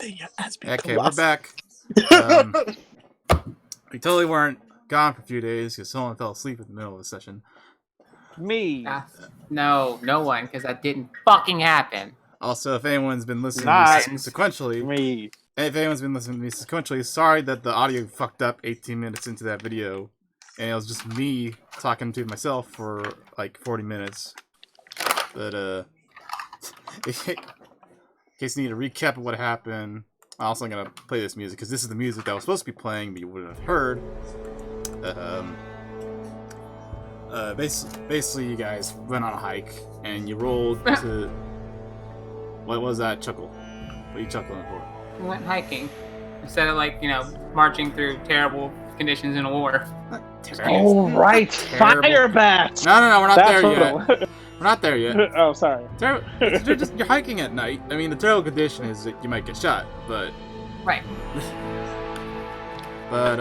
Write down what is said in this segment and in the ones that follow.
Pennsylvania has been Okay, lost. we're back. We totally weren't gone for a few days because someone fell asleep in the middle of the session. Me. No one, because that didn't fucking happen. Also, if anyone's been listening Not to me sequentially, Me. if anyone's been listening to me sequentially, sorry that the audio fucked up 18 minutes into that video, and it was just me talking to myself for like 40 minutes. But in case you need a recap of what happened, I'm also gonna play this music because this is the music that was supposed to be playing, but you wouldn't have heard. Basically, you guys went on a hike and you rolled to. What was that chuckle? What are you chuckling for? We went hiking instead of marching through terrible conditions in a war. Oh, right. Terrible. Fire bats. No, we're not there yet. What We're not there yet. Oh, sorry. You're hiking at night. I mean, the terrible condition is that you might get shot, but. Right. But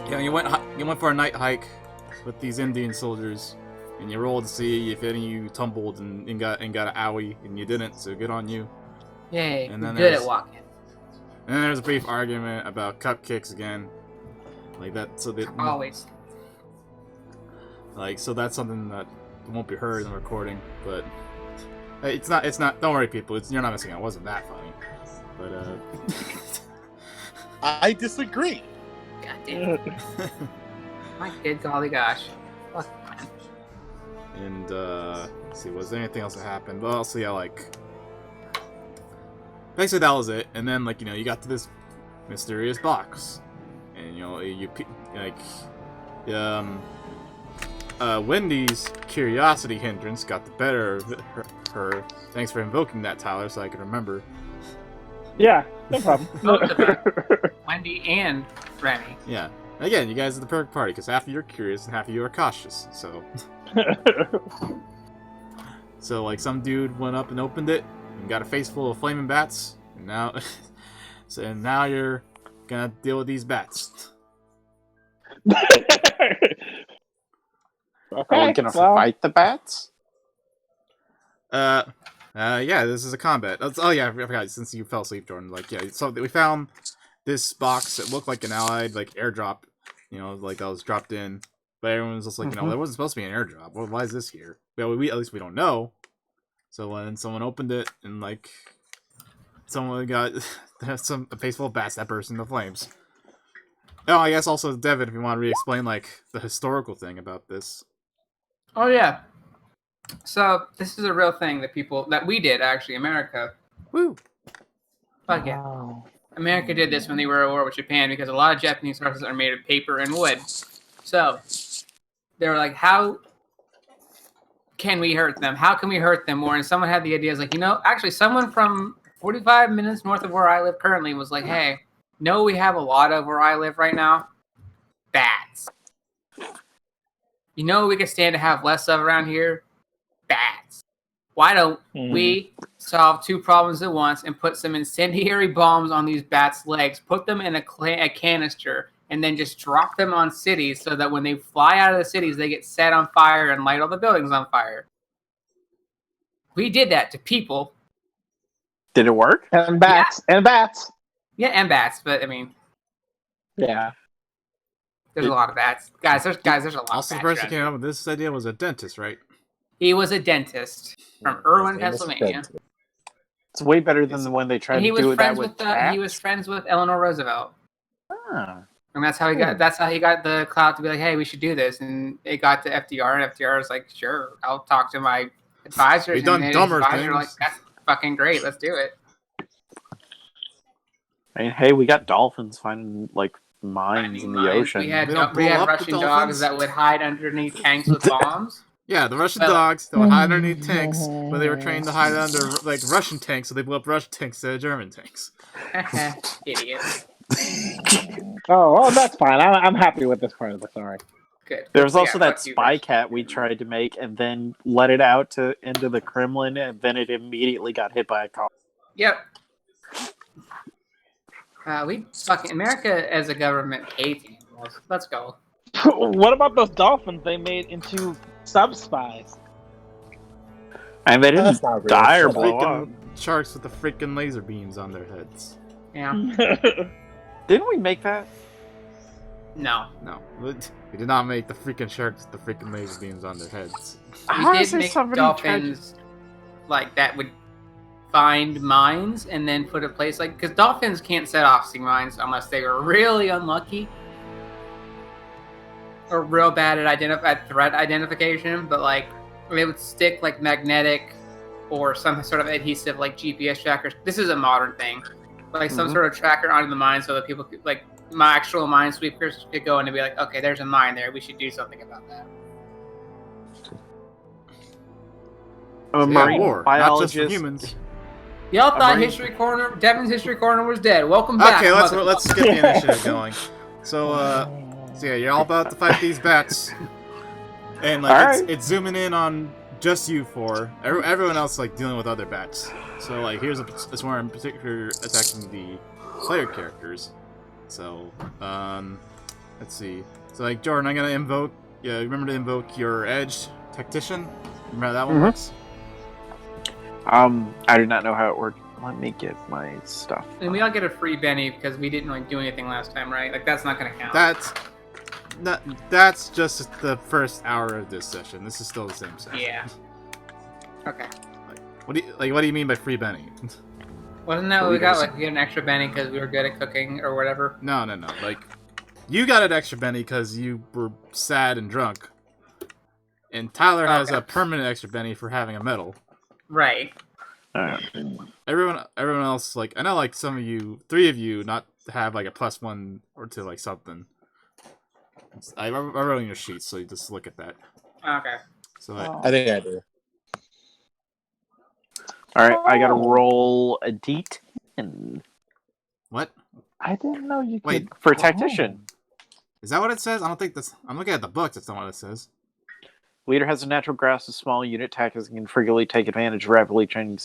yeah, you went for a night hike with these Indian soldiers, and you rolled to see if any of you tumbled and got an owie, and you didn't. So good on you. Yay! And then Good at walking. And then there's a brief argument about cupcakes again, like that. So that Always. so that's something that won't be heard in the recording, but it's not. Don't worry, people. You're not missing out. It wasn't that funny, but I disagree. God damn. My good golly gosh. Fuck, man. And let's see, was there anything else that happened? Well, so yeah, basically that was it. And then you got to this mysterious box, and Wendy's curiosity hindrance got the better of her. Thanks for invoking that, Tyler, so I could remember. Yeah, no problem. Wendy and Remy. Yeah. Again, you guys are the perfect party because half of you are curious and half of you are cautious. So, some dude went up and opened it and got a face full of flaming bats, and now, now you're gonna deal with these bats. Are we gonna fight the bats? Yeah, this is a combat. Oh yeah, I forgot. Since you fell asleep, Jordan. So we found this box that looked like an allied airdrop, that was dropped in. But everyone was just like, there wasn't supposed to be an airdrop. Well, why is this here? Well, we at least we don't know. So when someone opened it and someone got a face full of bats that burst into flames. Oh, I guess also Devin, if you want to re-explain the historical thing about this. Oh yeah. So this is a real thing that we did actually, America. Woo. Fuck yeah. Wow. America did this when they were at war with Japan because a lot of Japanese horses are made of paper and wood. So they were like, how can we hurt them? How can we hurt them more? And someone had the idea, actually someone from 45 minutes north of where I live currently was like, hey, we have a lot of where I live right now? Bats. We could stand to have less of around here? Bats. Why don't we solve two problems at once and put some incendiary bombs on these bats' legs, put them in a canister, and then just drop them on cities so that when they fly out of the cities, they get set on fire and light all the buildings on fire? We did that to people. Did it work? And bats. Yeah. And bats. Yeah, and bats, but Yeah. There's a lot of bats. There's a lot of bats. Also, the person who came up with this idea was a dentist, right? He was a dentist from Irwin, Pennsylvania. It's way better than the one they tried to do that with he was friends with Eleanor Roosevelt. Ah. And that's how he got the clout to be like, hey, we should do this. And it got to FDR, and FDR was like, sure, I'll talk to my advisors. We've done dumber things. Like, that's fucking great. Let's do it. I mean, hey, we got dolphins finding mines in the ocean. We had Russian dogs that would hide underneath tanks with bombs. Yeah, the Russian dogs that would hide underneath tanks, but they were trained to hide under Russian tanks, so they blew up Russian tanks instead of German tanks. Idiots. Oh, that's fine. I'm happy with this part of the story. Good. There was also that spy cat we tried to make and then let it out into the Kremlin, and then it immediately got hit by a car. Yep. America as a government hates animals. Let's go. What about those dolphins they made into sub-spies? And they didn't die or blow up. sharks with the freaking laser beams on their heads. Yeah. Didn't we make that? No. No, we did not make the freaking sharks with the freaking laser beams on their heads. We How is did there make somebody who tried to- dolphins like that would find mines and then put a place like because dolphins can't set off sea mines unless they were really unlucky or real bad at threat identification. But like they would stick like magnetic or some sort of adhesive like GPS trackers. This is a modern thing, like some Mhm. sort of tracker onto the mine so that people could like my actual minesweepers could go in and be like, okay, there's a mine there. We should do something about that. A So, marine war, biologist. not just for humans. Y'all thought marine- History Corner, Devin's History Corner was dead. Welcome back. Okay, let's motherfucker. get the initiative going. So yeah, you're all about to fight these bats, and like Alright. it's zooming in on just you four. Everyone else like dealing with other bats. So like here's a swarm in particular attacking the player characters. So let's see. So like Jordan, I'm gonna invoke. Yeah, remember to invoke your edge tactician. Remember how that one Mhm. works? I do not know how it worked. Let me get my stuff. And we all get a free Benny because we didn't like do anything last time, right? Like that's not gonna count. That's just the first hour of this session. This is still the same session. Yeah. Okay. What do you mean by free Benny? Wasn't that What what we we got? guys- Like we got an extra Benny because we were good at cooking or whatever. No. Like, you got an extra Benny because you were sad and drunk. And Tyler has Okay. a permanent extra Benny for having a medal. Right. Alright. Everyone else, like, I know, like, some of you, 3 of you, not have, like, a +1 or to, like, something. I wrote on your sheets, so you just look at that. Okay. So, I think I do. Alright, I gotta roll a D10 what? I didn't know you could. Wait. for tactician. Is that what it says? I don't think that's... I'm looking at the book, that's not what it says. Leader has a natural grasp of small unit tactics and can frequently take advantage of rapidly changing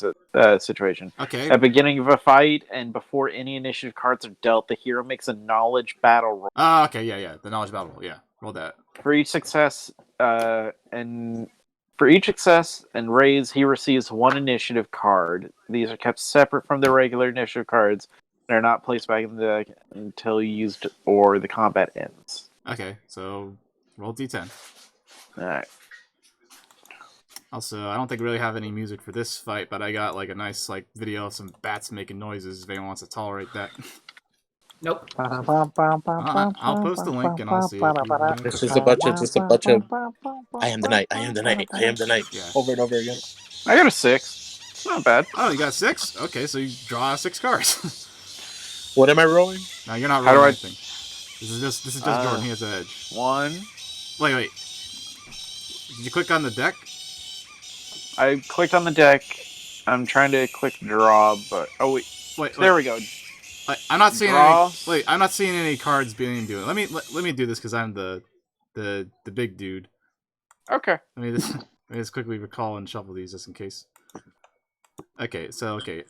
situation. Okay. At the beginning of a fight and before any initiative cards are dealt, the hero makes a knowledge battle roll. Oh, okay, yeah. The knowledge battle roll, yeah. Roll that. For each success and raise, he receives 1 initiative card. These are kept separate from the regular initiative cards and are not placed back in the deck until used or the combat ends. Okay, so roll D10. Alright. Also, I don't think we really have any music for this fight, but I got like a nice like video of some bats making noises if anyone wants to tolerate that. Nope. I'll post a link and I'll see if This is a bunch of I am the knight, I am the knight, I am the knight. Yeah. Over and over again. I got a 6. It's not bad. Oh, you got 6? Okay, so you draw 6 cards. What am I rolling? No, you're not How do rolling I- anything. This is just Jordan. He has the edge. 1. Wait. Did you click on the deck? I clicked on the deck. I'm trying to click draw, but Wait. there we go. I'm not seeing Draw. any. Wait, I'm not seeing any cards being doing. Let me do this because I'm the big dude. Okay. Let me just quickly recall and shuffle these just in case. Okay,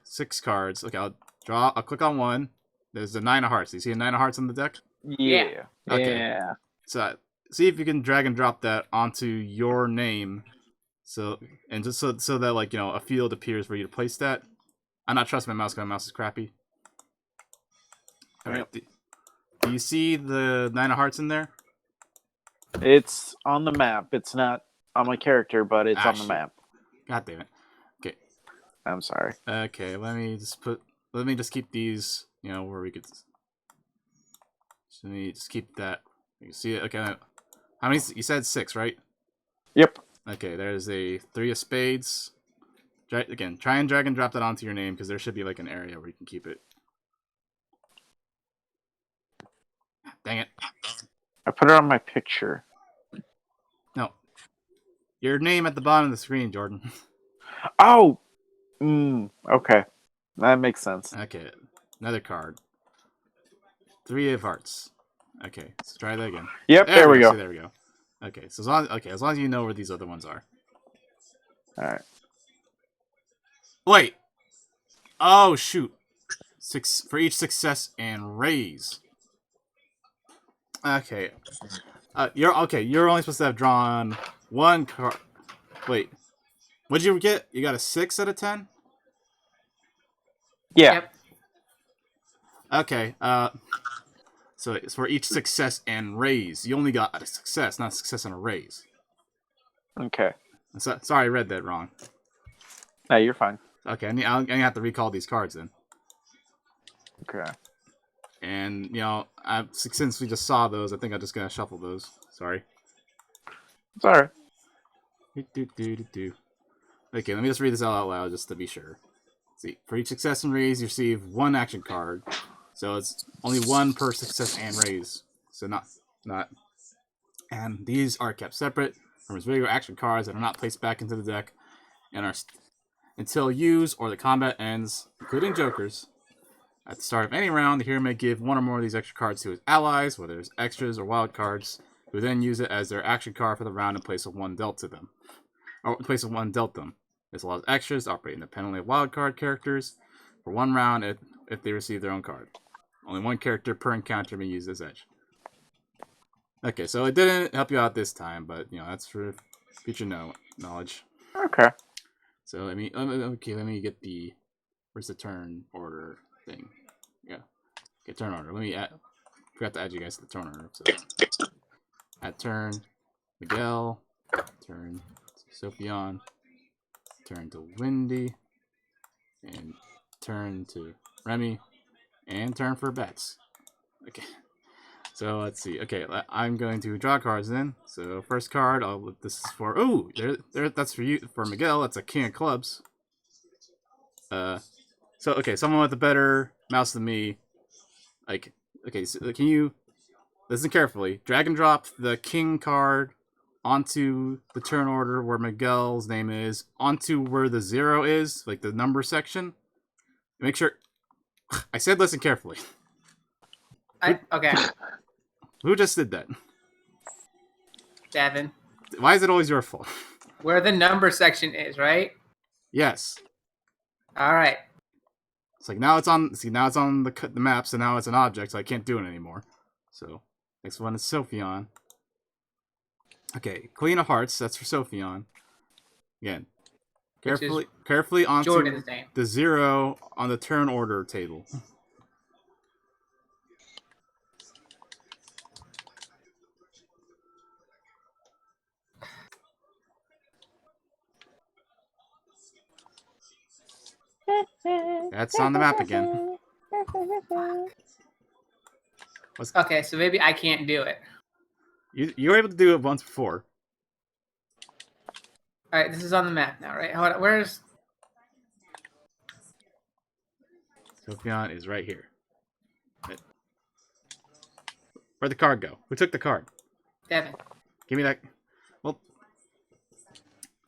6 cards. Okay, I'll click on 1. There's the 9 of hearts. Do you see a 9 of hearts on the deck? Yeah. Okay. Yeah. So see if you can drag and drop that onto your name. So just so that like a field appears for you to place that. I'm not trusting my mouse because my mouse is crappy. All right. Do you see the 9 of hearts in there? It's on the map. It's not on my character, but it's on the shit. map. God damn it. I'm sorry. Okay, let me just keep these, where we could. So let me just keep that. You see it? Okay. How many? You said 6, right? Yep. Okay, there's a 3 of spades. Try and drag and drop that onto your name because there should be like an area where you can keep it. Dang it. I put it on my picture. No. Your name at the bottom of the screen, Jordan. Oh! Okay. That makes sense. Okay, another card. 3 of hearts. Okay, let's try that again. Yep, there we go. See, there we go. Okay, so as long as you know where these other ones are. Alright. Wait. Oh shoot. 6 for each success and raise. Okay. You're only supposed to have drawn 1 card. Wait. What'd you get? You got a 6 out of 10? Yeah. Yep. Okay. So it's for each success and raise. You only got a success, not a success and a raise. Okay. So, sorry, I read that wrong. No, you're fine. Okay, I'm gonna have to recall these cards then. Okay. And you know, since we just saw those, I think I'm just gonna shuffle those. Sorry. It's alright. Do. Okay, let me just read this out loud just to be sure. See, for each success and raise, you receive one action card. So it's only one per success and raise. So not. And these are kept separate from his regular action cards that are not placed back into the deck and are until used or the combat ends, including jokers. At the start of any round, the hero may give one or more of these extra cards to his allies, whether it's extras or wild cards, who then use it as their action card for the round in place of one dealt to them. Or in place of one dealt them. This allows extras to operate independently of wild card characters for one round if they receive their own card. Only one character per encounter may use this edge. Okay, so it didn't help you out this time, but you know that's for future knowledge. Okay. So let me get the where's the turn order thing? Yeah, get turn order. Forgot to add you guys to the turn order. So at turn, Miguel, turn Sophion, turn to Windy, and turn to Remy, and turn for Bets. Okay. So let's see. Okay, I'm going to draw cards then. So first card, this is for that's for you, for Miguel. That's a King of Clubs. So okay, someone with a better mouse than me. Like, okay, so can you listen carefully? Drag and drop the King card onto the turn order where Miguel's name is, onto where the 0 is, like the number section. Make sure. I said listen carefully. Okay, Who just did that? Devin. Why is it always your fault? Where the number section is, right? Yes. All right. It's like now it's on. See, now it's on the map, so now it's an object, so I can't do it anymore. So next one is Sophion. Okay, Queen of Hearts. That's for Sophion. Again, carefully onto Jordan's name. the 0 on the turn order table. That's on the map again. Okay, so maybe I can't do it. You were able to do it once before. All right, this is on the map now, right? Hold on, where's? Sophion is right here. Where'd the card go? Who took the card? Devin? Give me that. Well,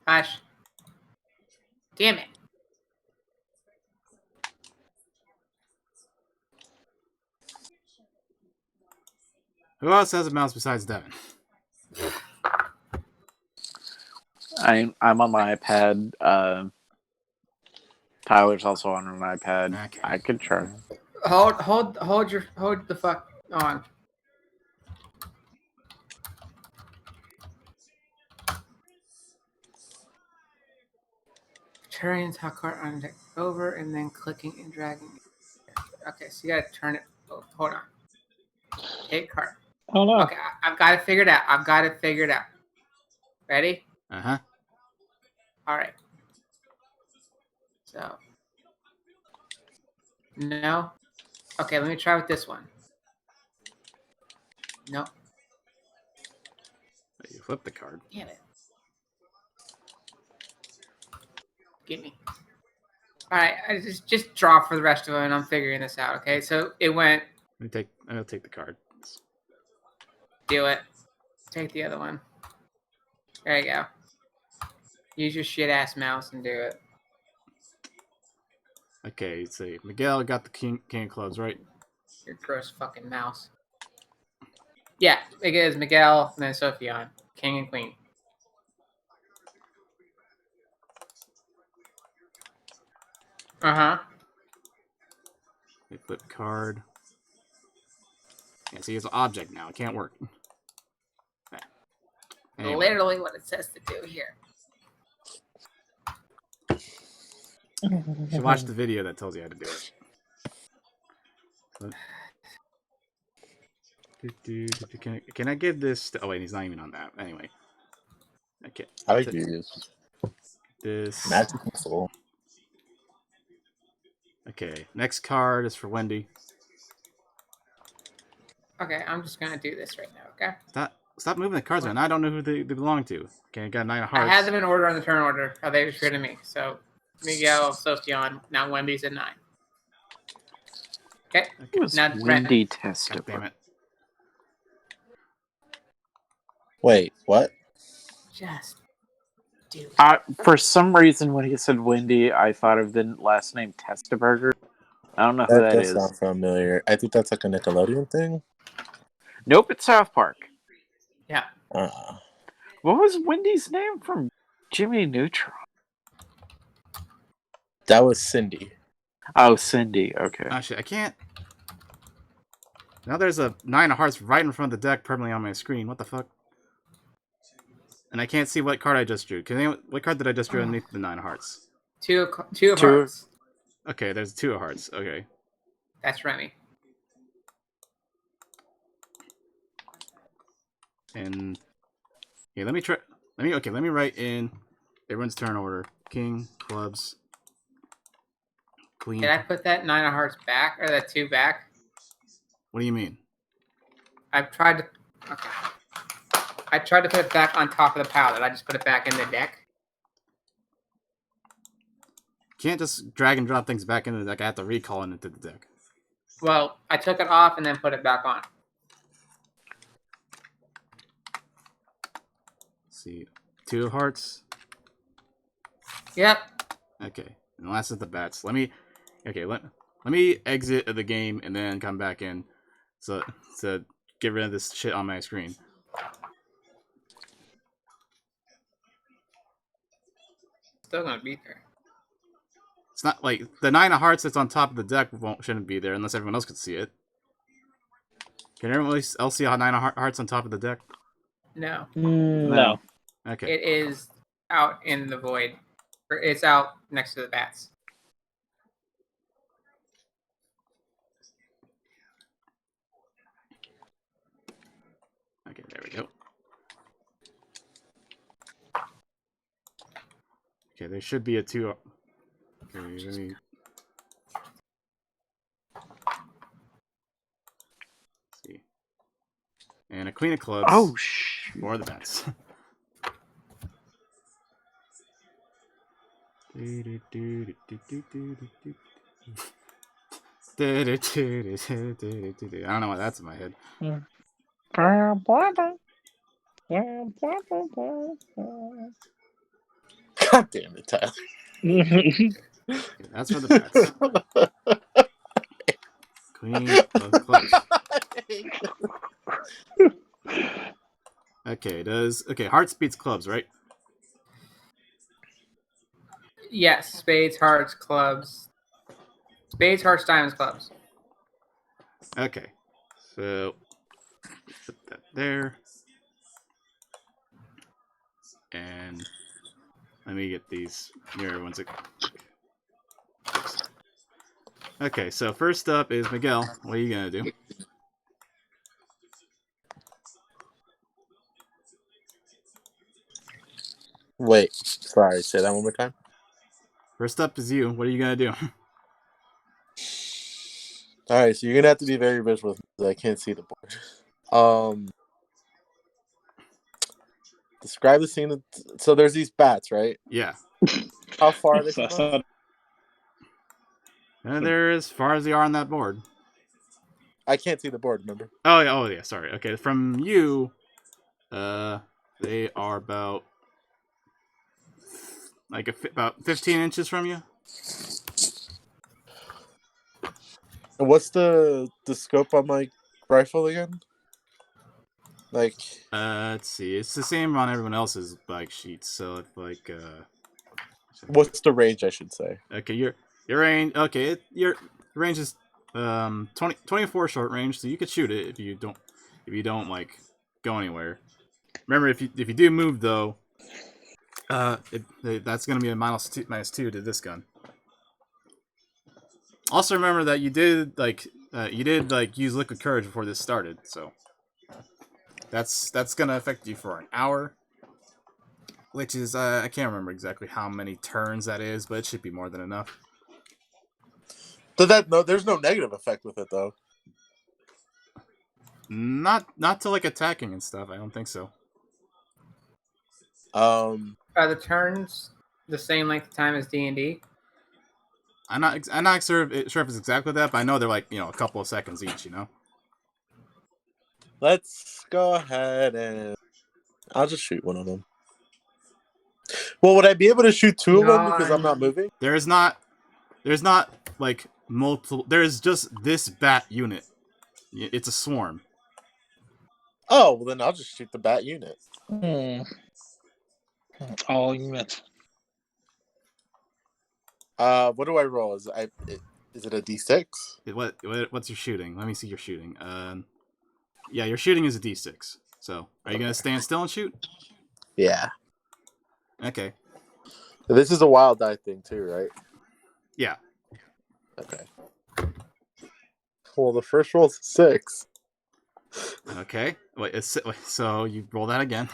Hush. Damn it. who else has a mouse besides Devin? I'm on my iPad. Tyler's also on an iPad. Okay. I could try. Hold the fuck on. Turning top card on deck over and then clicking and dragging. Okay, so you gotta turn it. Oh, hold on. Hit card. Oh no. Okay, I've got it figured out. Ready? Uh-huh. All right. So. No. Okay, let me try with this one. No. You flip the card. Damn it. Get me. All right, I just draw for the rest of them, and I'm figuring this out. Okay, so it went. I'll take the card. Do it. Take the other one. There you go. Use your shit ass mouse and do it. Okay, let's see. Miguel got the king of clubs, right? Your gross fucking mouse. Yeah, it is Miguel and then Sophion, king and queen. Uh-huh. They flip card. Yeah, see, it's an object now. It can't work. Anyway. Literally what it says to do here. You should watch the video that tells you how to do it. But- Can I give this? Oh wait, he's not even on that. Anyway, okay. I like these. This. Magical soul. Okay, next card is for Wendy. Okay, I'm just gonna do this right now. Okay. Stop moving the cards around. I don't know who they belong to. Okay, I got 9 of hearts. I had them in order on the turn order. How they were treating me. So Miguel, Sofyan, now Wendy's at 9. Okay. It was Now Windy God Tester. damn it. Wait, what? Just do it. For some reason, when he said Windy, I thought of the last name Testaburger. I don't know who That that does is. sound familiar. I think that's like a Nickelodeon thing. Nope, it's South Park. Yeah. What was Wendy's name from Jimmy Neutron? That was Cindy. Oh, Cindy. Okay. Oh shit, I can't. Now there's a 9 of hearts right in front of the deck, permanently on my screen. What the fuck? And I can't see what card I just drew. What card did I just draw underneath the 9 of hearts? Two of hearts. Okay, there's 2 of hearts. Okay. That's Remy. And yeah, let me write in everyone's turn order. King, clubs, queen. Did I put that 9 of hearts back or that 2 back? What do you mean? I've tried to. Okay. I tried to put it back on top of the pile. Did I just put it back in the deck? Can't just drag and drop things back into the deck. I have to recall it into the deck. Well, I took it off and then put it back on. Let's see, 2 of hearts. Yep. Okay, and the last is the bats. Let me exit the game and then come back in, so to get rid of this shit on my screen. Still gonna be there. It's not like the 9 of hearts that's on top of the deck shouldn't be there unless everyone else could see it. Can everyone else see a 9 of hearts on top of the deck? No. No. Okay. It is out in the void. Or it's out next to the bats. Okay, there we go. Okay, there should be a 2. Okay, let me... see. And a queen of clubs. Oh, shh. For the bats. I don't know why that's in my head. God damn it, Tyler. Okay, that's for the bats. Queen of clubs. Okay, hearts beats clubs, right? Yes, spades, hearts, clubs. Spades, hearts, diamonds, clubs. Okay, so put that there, and let me get these mirror ones. Okay, so first up is Miguel. What are you gonna do? Wait, sorry, say that one more time. First up is you. What are you gonna do? Alright, so you're gonna have to be very visual because I can't see the board. Describe the scene. So there's these bats, right? Yeah. How far are they from us? They're as far as they are on that board. I can't see the board, remember? Oh yeah, sorry. Okay, from you, they are about about 15 inches from you. And what's the scope on my rifle again? Like, Let's see. It's the same on everyone else's sheets. So it's like what's the range, I should say? Okay, your range. Okay, your range is 24 short range, so you could shoot it if you don't like go anywhere. Remember, if you do move though, that's gonna be a -2 to this gun. Also, remember that you did use liquid courage before this started, so that's gonna affect you for an hour, which is I can't remember exactly how many turns that is, but it should be more than enough. There's no negative effect with it though. Not to like attacking and stuff. I don't think so. Are the turns the same length of time as D&D? I'm not sure if it's exactly that, but I know they're like a couple of seconds each. Let's go ahead and I'll just shoot one of them. Well, would I be able to shoot two of them because I'm not moving? There's not like multiple. There's just this bat unit. It's a swarm. Oh, well then I'll just shoot the bat unit. All units. What do I roll? Is it a D6? What's your shooting? Let me see your shooting. Yeah, your shooting is a D6. So, are you gonna stand still and shoot? Yeah. Okay. This is a wild die thing too, right? Yeah. Okay. Well, the first roll's a 6. Okay. Wait, so you roll that again.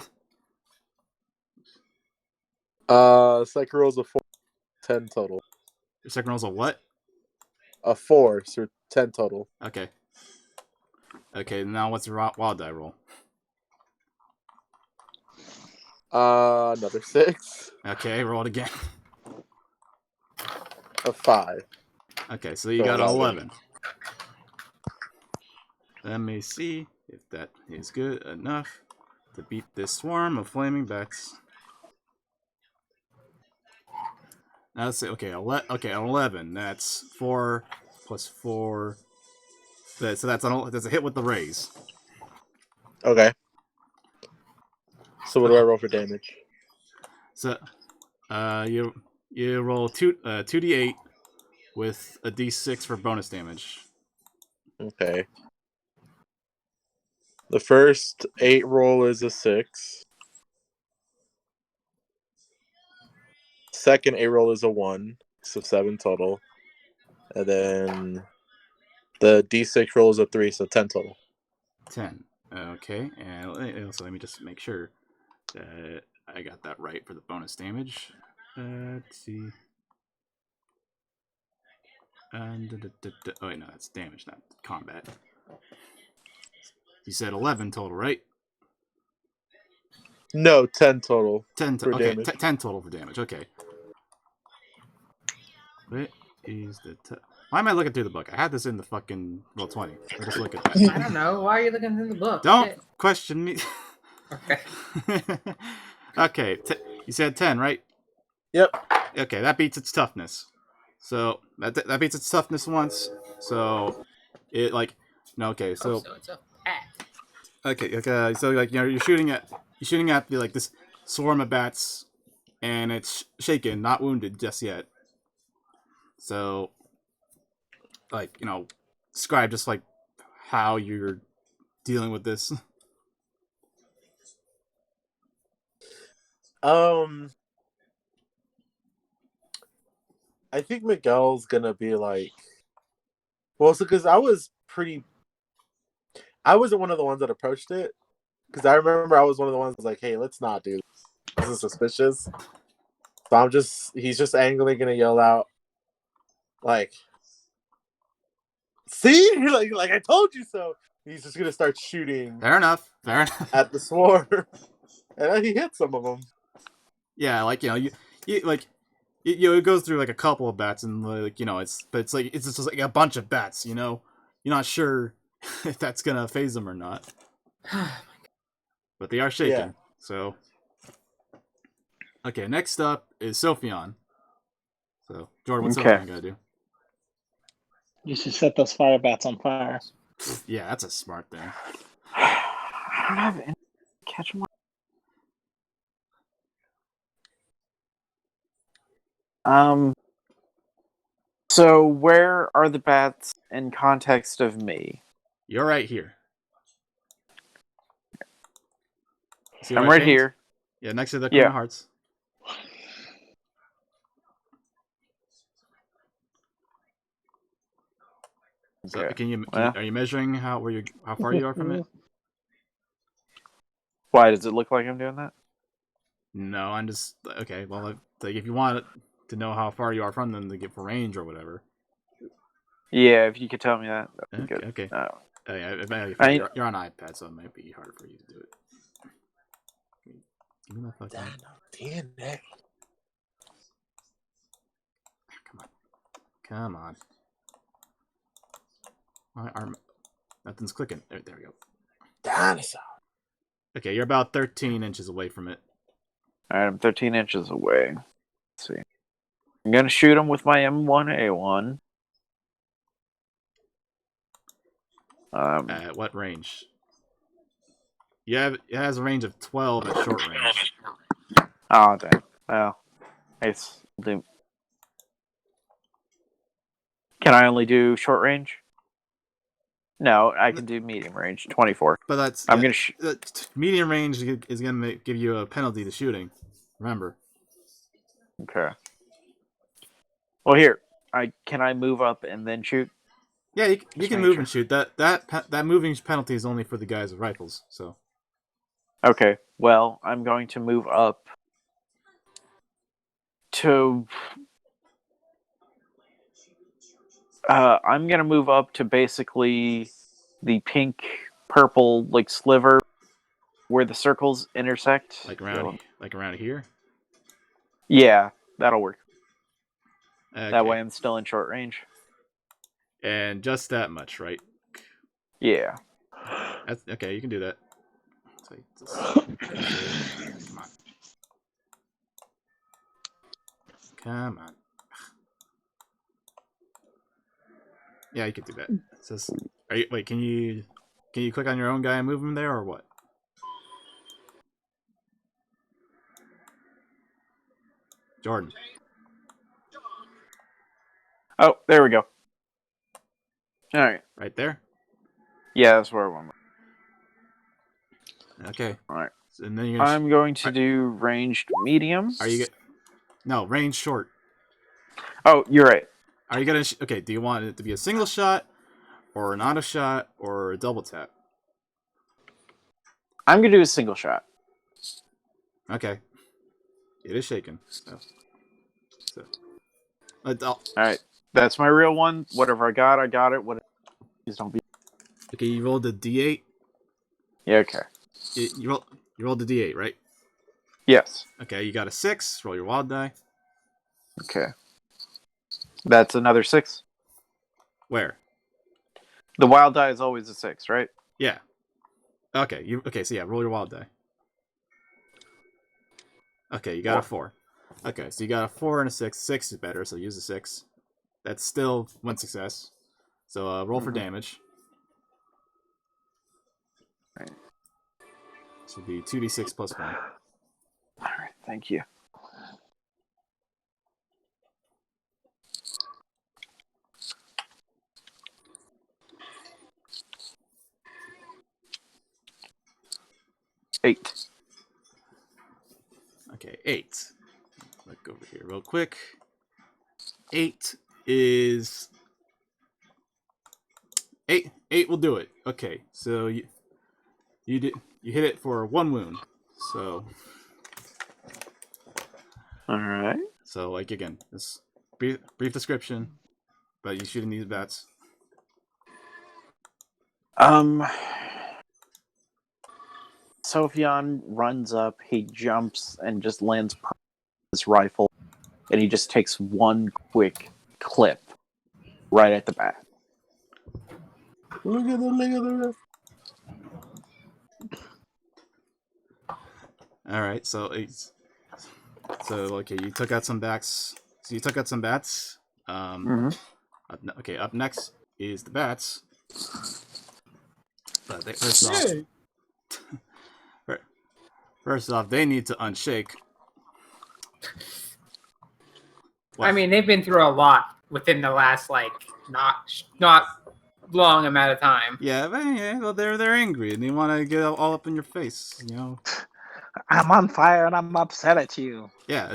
Second roll's a 4. 10 total. Your second roll's a what? A 4, so 10 total. Okay. Okay, now what's your wild die roll? Another 6. Okay, roll it again. A 5. Okay, so you got an 11. Let me see if that is good enough to beat this swarm of flaming bats. Now let's say, okay, 11. That's 4 plus 4. So that's a hit with the raise. Okay. So what do I roll for damage? So, you roll 2d8 with a d6 for bonus damage. Okay. The first 8 roll is a 6. Second 8 roll is a 1, so 7 total. And then the D6 roll is a 3, so 10 total. 10. Okay, and also let me just make sure that I got that right for the bonus damage. Let's see. And oh wait, no, that's damage, not combat. You said 11 total, right? No, 10 total. 10 for okay, damage. 10 total for damage. Okay. What is the why am I looking through the book? I had this in the fucking Roll20. Let's look at that. I don't know. Why are you looking through the book? Don't Shit. question me. Okay. Okay, you said 10, right? Yep. Okay, that beats its toughness. So that beats its toughness once. So it okay. So So it's a bat. okay. So you're shooting at this swarm of bats, and it's shaken, not wounded just yet. So describe just how you're dealing with this. I think Miguel's gonna be like, because I wasn't one of the ones that approached it, because I remember I was one of the ones that was like, hey, let's not do this is suspicious. So he's just angrily gonna yell out, like, see, like I told you so. He's just gonna start shooting Fair enough. at the swarm, and then he hits some of them. Yeah, it goes through a couple of bats, and it's just a bunch of bats. You're not sure if that's gonna phase them or not, but they are shaken. Yeah. So, okay, next up is Sophion. So, Jordan, what's Okay. Sophion gotta do? You should set those fire bats on fire. Yeah, that's a smart thing. I don't have any catch them. So where are the bats in context of me? You're right here. See what I'm I right changed? here. Yeah, next to the Queen Yeah. of Hearts. So Okay. can you Well. are you measuring how far you are from it? Why does it look like I'm doing that? No, I'm just okay. Well, if you want to know how far you are from them to get for range or whatever. Yeah, if you could tell me that, that'd be Okay. good. Okay. Oh, yeah, you're on iPad, so it might be harder for you to do it. Give me that fucking. DNA. Come on. My arm. Nothing's clicking. There we go. Dinosaur. Okay, you're about 13 inches away from it. All right, I'm 13 inches away. Let's see. I'm gonna shoot him with my M1A1. At what range? It has a range of 12 at short range. Oh dang. Well, it's. Can I only do short range? No, I can do medium range. 24. But that's I'm gonna. medium range is gonna give you a penalty to shooting. Remember. Okay. Well, here. Can I move up and then shoot? Yeah, you Just can making move sure. and shoot. That moving penalty is only for the guys with rifles. So Okay. Well, I'm going to move up to. I'm gonna move up to basically the pink, purple like sliver where the circles intersect. like around here. Yeah, that'll work. Okay. That way, I'm still in short range. And just that much, right? Yeah. That's okay. You can do that. Come on. Yeah, you can do that. It's just, wait, can you click on your own guy and move him there, or what? Jordan. Oh, there we go. All right. Right there? Yeah, that's where I want. Okay. All right. So, and then you're gonna I'm going to do ranged medium. No, range short. Oh, you're right. Are you gonna okay, do you want it to be a single shot, or an auto shot, or a double tap? I'm gonna do a single shot. Okay. It is shaken. So All right. That's my real one. Whatever I got it. What? Please don't be. okay, you rolled a D8. Yeah. Okay. You rolled a D8, right? Yes. Okay, you got a 6. Roll your wild die. Okay. That's another 6. Where? The wild die is always a 6, right? Yeah. Okay. So yeah, roll your wild die. Okay, you got a 4. Okay, so you got a 4 and a 6. 6 is better, so use a 6. That's still one success. So roll for damage. Right. This would be 2d6 plus 1. All right. Thank you. Eight. Okay, 8. Look over here real quick. 8 is 8. 8 will do it. Okay, so you hit it for 1 wound. So All right. So, like, again, this brief description, but you shooting these bats. Sophion runs up, he jumps and just lands his rifle, and he just takes one quick clip right at the bat. Look at the All right, so okay, you took out some bats. So you took out some bats. Up next is the bats. But first off, they need to unshake. I mean, they've been through a lot within the last not long amount of time. Yeah, well, they're angry and they want to get all up in your face, you know. I'm on fire and I'm upset at you. Yeah.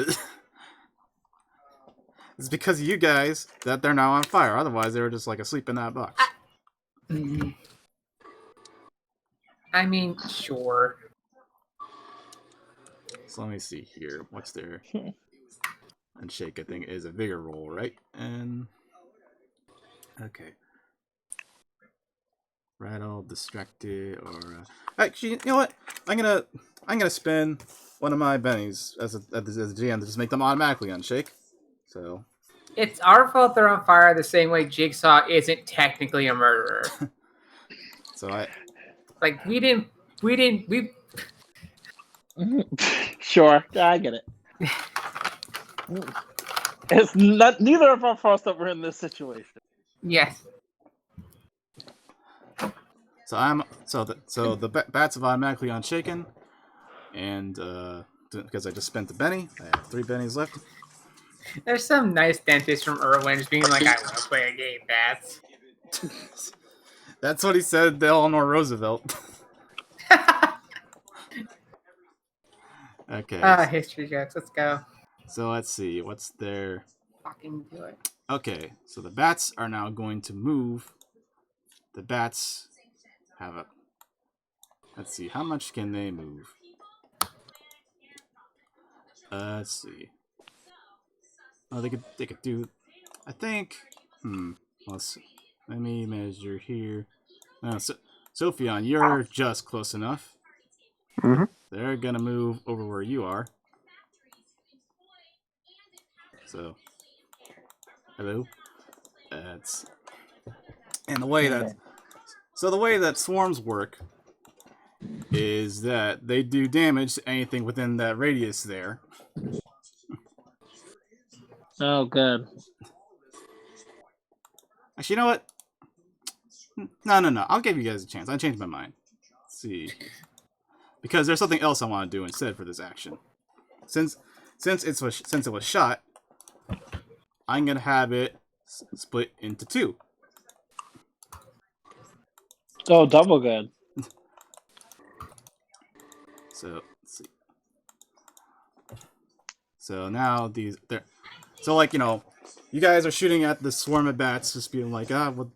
It's because of you guys that they're now on fire. Otherwise, they were just like asleep in that box. Mm. I mean, sure. So let me see here. What's their and shake? I think is a vigor roll, right? And okay, rattle, distracted, or actually, you know what? I'm gonna spend one of my bennies as a GM to just make them automatically unshake. So It's our fault they're on fire the same way Jigsaw isn't technically a murderer. so I Like we Sure, I get it. It's not neither of our faults that we're in this situation. yes. so the bats have automatically unshaken, and because I just spent the Benny, I have 3 bennies left. There's some nice dentist from Irwin just being like, I want to play a game, bats. That's what he said to Eleanor Roosevelt. Okay, History jokes. Let's go. so let's see, what's their... Fucking do it. Okay, so the bats are now going to move. The bats have a... Let's see, how much can they move? Let's see. Oh, they could do... I think... Let's see. Let me measure here. Sophion, you're just close enough. Mhm. They're gonna move over where you are. So, hello. That's and the way that swarms work is that they do damage to anything within that radius there. Oh, good. Actually, you know what? No. I'll give you guys a chance. I changed my mind. Let's see. Because there's something else I want to do instead for this action. Since it was shot, I'm gonna have it split into 2. Oh, double good. So let's see. So now they're so like you guys are shooting at the swarm of bats, just being like what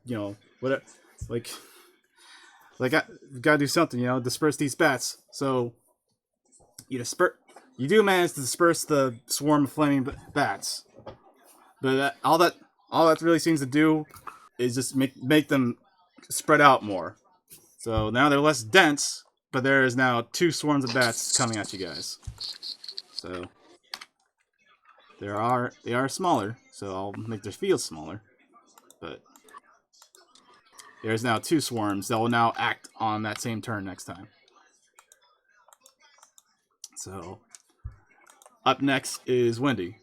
like you gotta do something, disperse these bats. So you do manage to disperse the swarm of flaming bats, but all that really seems to do is just make them spread out more. So now they're less dense, but there is now 2 swarms of bats coming at you guys. So they are smaller, so I'll make their field smaller, but there's now 2 swarms that will now act on that same turn next time. So, up next is Wendy.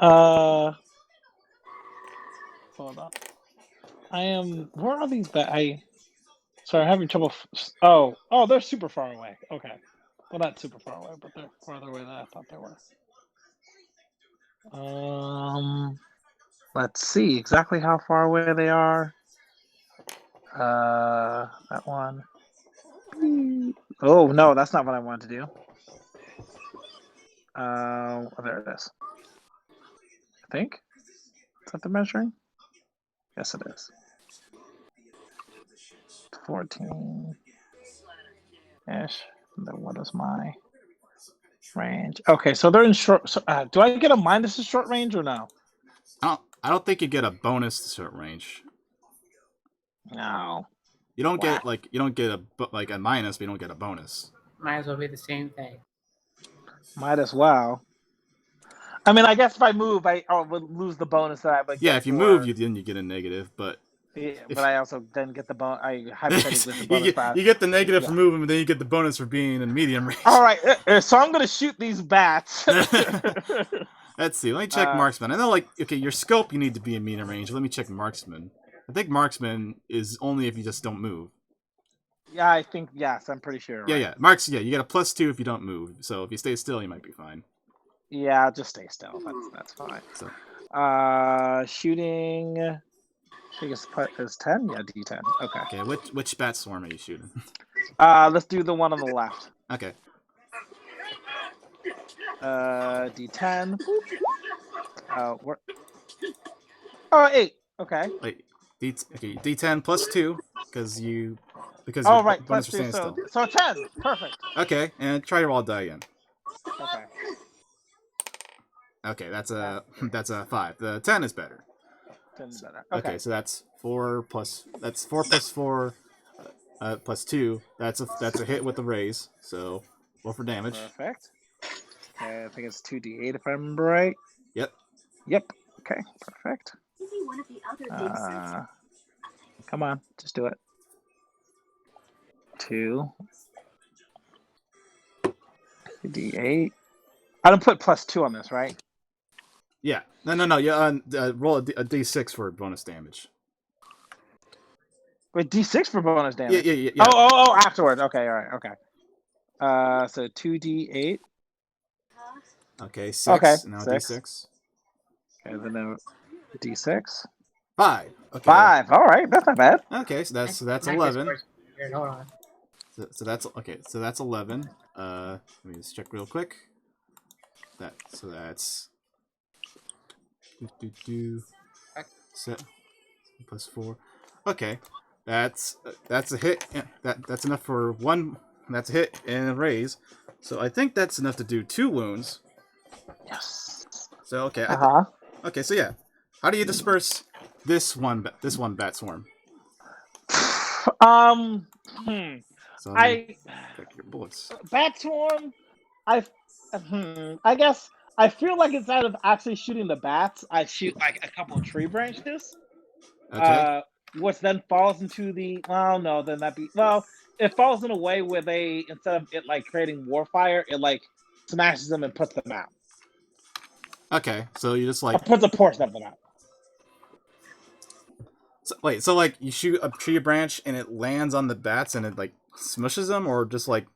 Hold on. Where are these Sorry, I'm having trouble. Oh, they're super far away. Okay. Well, not super far away, but they're farther away than I thought they were. Let's see exactly how far away they are. That one. Oh no, that's not what I wanted to do. There it is. I think. Is that the measuring? Yes, it is. 14 ish. Then what is my range? Okay, so they're in short. So, do I get a minus to short range or no? I don't think you get a bonus to short range. No. You don't get a minus, but you don't get a bonus. Might as well be the same thing. Might as well. I mean, I guess if I move, I would lose the bonus that I would get. Yeah, if you move, you get a negative, but yeah, but I also then get the bonus. I hypothetically get the bonus. you get the negative for moving, but then you get the bonus for being in medium range. All right, so I'm gonna shoot these bats. Let's see. Let me check marksman. I know, your scope you need to be in medium range. Let me check marksman. I think marksman is only if you just don't move. Yeah, I think yes. I'm pretty sure. Yeah, right? yeah. Marks. Yeah, you get a +2 if you don't move. So if you stay still, you might be fine. Yeah, I'll just stay still. That's fine. So, shooting. I think it's 10. Yeah, D10. Okay. Okay. Which bat swarm are you shooting? Let's do the one on the left. Okay. D10. Oh, 8. Okay. Like D10 plus 2 because your Oh, right. bonus Plus for 2. standing So, still. so 10. Perfect. Okay, and try your roll die again. Okay. Okay, that's a 5. The 10 is better. 10's better. Okay, Okay. so that's 4 plus 4 plus 2. That's a hit with the raise. So roll for damage. Perfect. Okay, I think it's 2d8 if I remember right. Yep. Yep. Okay. Perfect. Come on, just do it. 2d8. I don't put plus 2 on this, right? Yeah. No. Yeah. Roll a D6 for bonus damage. Wait, d6 for bonus Yeah. damage. Yeah. Oh, afterwards. Okay, all right, okay. So 2d8. Okay. 6. Okay, Now 6. D6. Okay, then a d6. 5. Okay. 5. All right, that's not bad. Okay. So that's My 11. Discord's weird. Hold on. So that's okay. So that's 11. Let me just check real quick. That's set plus 4. Okay, that's a hit. Yeah, that's enough for one. That's a hit and a raise. So I think that's enough to do 2 wounds. Yes. So okay. Okay. So yeah, how do you disperse this one bat swarm? Hmm. So I check your bullets. Bat Swarm. I guess I feel like instead of actually shooting the bats, I shoot like a couple of tree branches. Okay. Which then falls into the no, then it falls in a way where they instead of it like creating warfire, it like smashes them and puts them out. Okay. So you just Or like puts a portion of them out. so like you shoot a tree branch and it lands on the bats and it like smushes them, or just like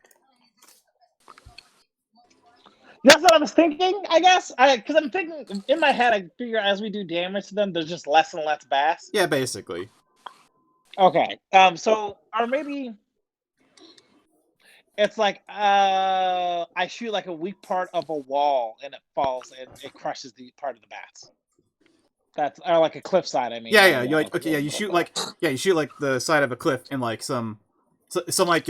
That's what I was thinking, I guess. Because I'm thinking in my head, I figure as we do damage to them, there's just less and less bats. yeah, basically. Okay. So or maybe it's like I shoot like a weak part of a wall and it falls and it crushes the part of the bats. That's or like a cliffside. I mean. Yeah. You like okay. Yeah, you shoot like the side of a cliff and like some like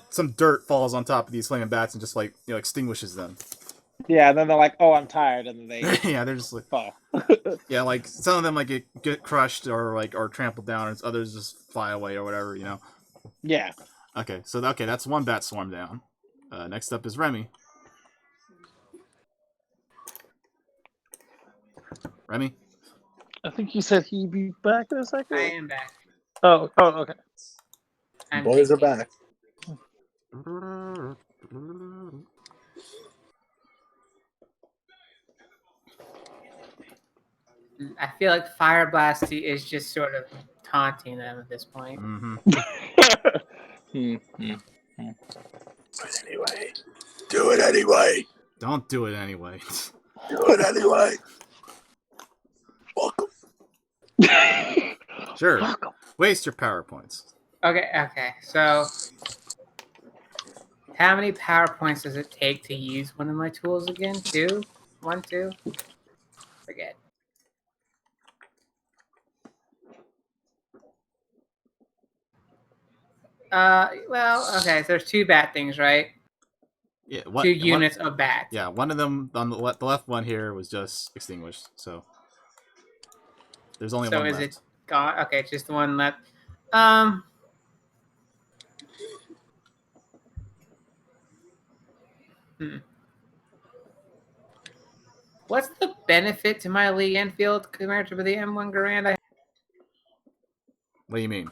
some dirt falls on top of these flaming bats and just like extinguishes them. Yeah, and then they're like, "Oh, I'm tired," and then they Yeah, they're just like fall. yeah, like some of them like get crushed or trampled down, and others just fly away or whatever. Yeah. Okay, so that's one bat swarm down. Next up is Remy. Remy. I think you said he'd be back in a second. I am back. Oh, okay. Boys are back. I feel like Fire Blasty is just sort of taunting them at this point. Mm-hmm. But anyway, do it anyway. Don't do it anyway. Do it anyway. Welcome. Sure. Waste your power points. Okay. So, how many power points does it take to use one of my tools again? 2? 1, 2? Forget. Well, okay. So there's 2 bat things, right? Yeah. 2 units of bat. Yeah, one of them on the left one here was just extinguished, so there's only So one is left. it gone? Okay, just the one left. What's the benefit to my Lee Enfield compared to the M1 Garand? What do you mean?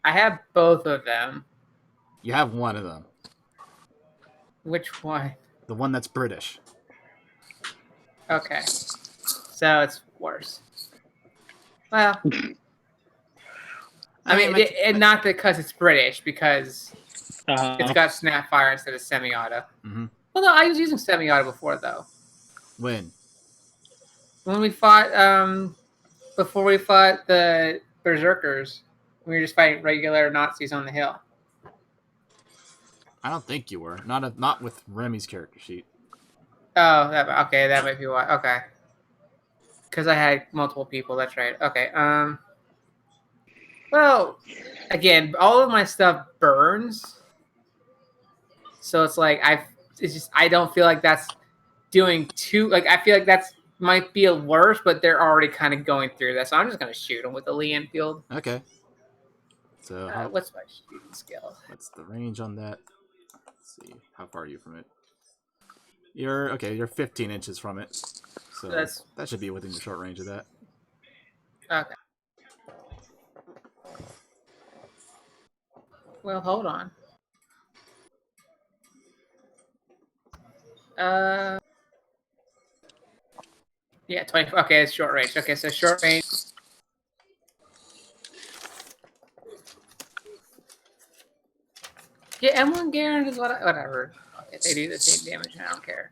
I have both of them. You have one of them. Which one? The one that's British. Okay. So it's worse. Well, I mean, not because it's British, because it's got Snapfire instead of semi-auto. Mm-hmm. Well, no, I was using semi-auto before, though. When we fought, before we fought the Berserkers, we were just fighting regular Nazis on the hill. I don't think you were. Not with Remy's character sheet. Oh, that might be why. Okay. because I had multiple people. That's right. Okay. Well, again, all of my stuff burns, so it's like I don't feel like that's doing too. Like I feel like that's might be a worse, but they're already kind of going through that. So I'm just gonna shoot them with the Lee Enfield. Okay. So What's my shooting skill? what's the range on that? Let's see. How far are you from it? You're 15 inches from it. So That's- that should be within your short range of that. Okay. Well, hold on. Yeah, 20. Okay, it's short range. Okay, so short range. Yeah, M1 Garen is whatever. Okay, they do the same damage. I don't care.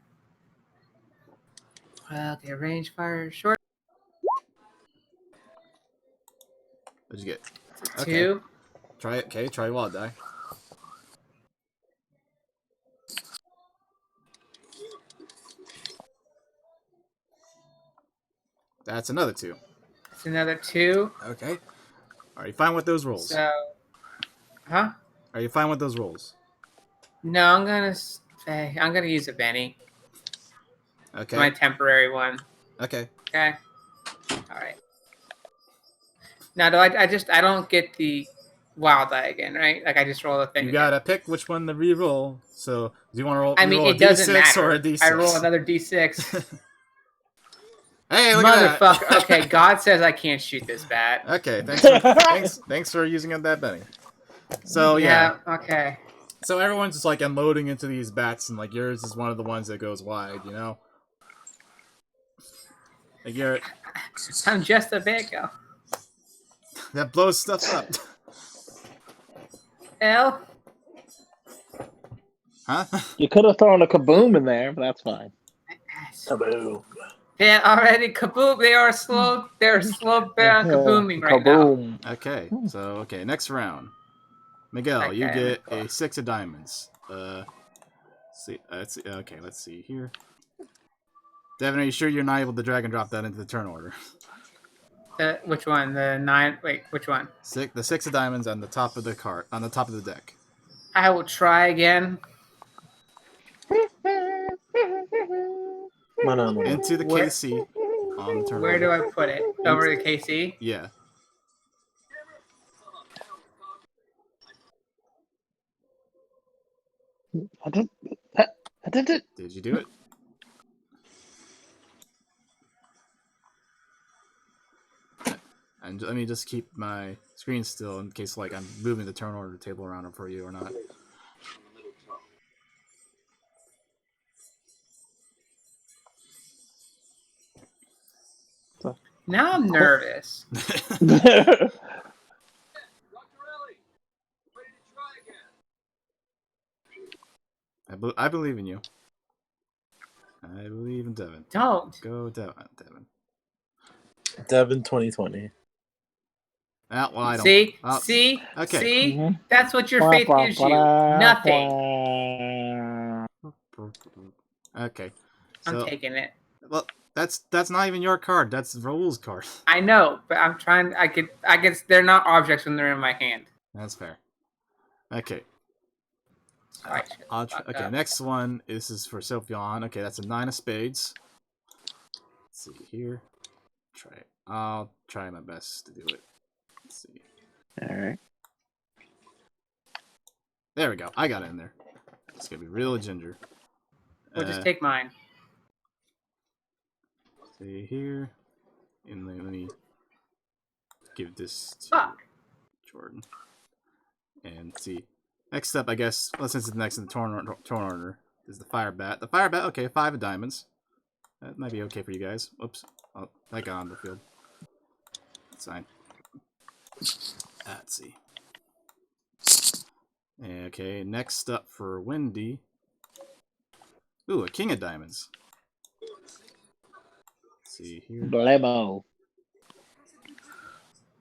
Okay, range fire short. What'd you get? 2. Try it. Okay, try wild die. That's another 2. It's another 2. Okay. Are you fine with those rolls? So, huh? Are you fine with those rolls? No, I'm gonna use a Benny. Okay. My temporary one. Okay. Okay. All right. Now, I don't get the wild die again, right? Like I just roll a thing. You gotta pick which one to re-roll. So, do you want to roll? I mean, roll it a doesn't D6 matter. or a D6? I roll another D6. Hey, look at that. Motherfucker. Okay, God says I can't shoot this bat. Okay, thanks for using up that Benny. So yeah. Okay. So everyone's just like unloading into these bats, and like yours is one of the ones that goes wide, you know. Like you're I'm just a bad girl. that blows stuff up. L. Huh? You could have thrown a kaboom in there, but that's fine. Taboo. They're already kaboom. They're slow down kabooming right now. Kaboom. Okay. So next round. Miguel, you Okay. get a 6 of diamonds. Let's see here. Devin, are you sure you're not able to drag and drop that into the turn order? Which one? The 9. Wait, which one? The 6 of diamonds on the top of the card, on the top of the deck. I will try again. Into the Where- KC on the turn Where order. do I put it? Over the KC? Yeah. I did it. Did you do it? And let me just keep my screen still in case like I'm moving the turn order table around for you or not. Now I'm nervous. I believe in you. I believe in Devin. Don't. Go Devin. Devin 2020. Ah, well, I don't. See? Oh, See? okay. See? Mhm. That's what your faith gives you. Nothing. Okay. I'm So, taking it. well, that's not even your card. That's Raul's card. I know, but I'm trying. I guess they're not objects when they're in my hand. That's fair. Okay. Alright, shit, fucked Okay, up. next one. This is for Sophion. Okay, that's a 9 of spades. Let's see here. Try it. I'll try my best to do it. Let's see. All right. There we go. I got it in there. It's gonna be real ginger. We'll just take mine. See here. And let me give this to Fuck. Jordan. And see. Next up, I guess, well, since it's next in the turn order, is the fire bat. The fire bat, okay, 5 of diamonds. That might be okay for you guys. Oops. Oh, that got on the field. That's fine. Let's see. Okay, next up for Wendy. Ooh, a king of diamonds. Let's see here. Blemo.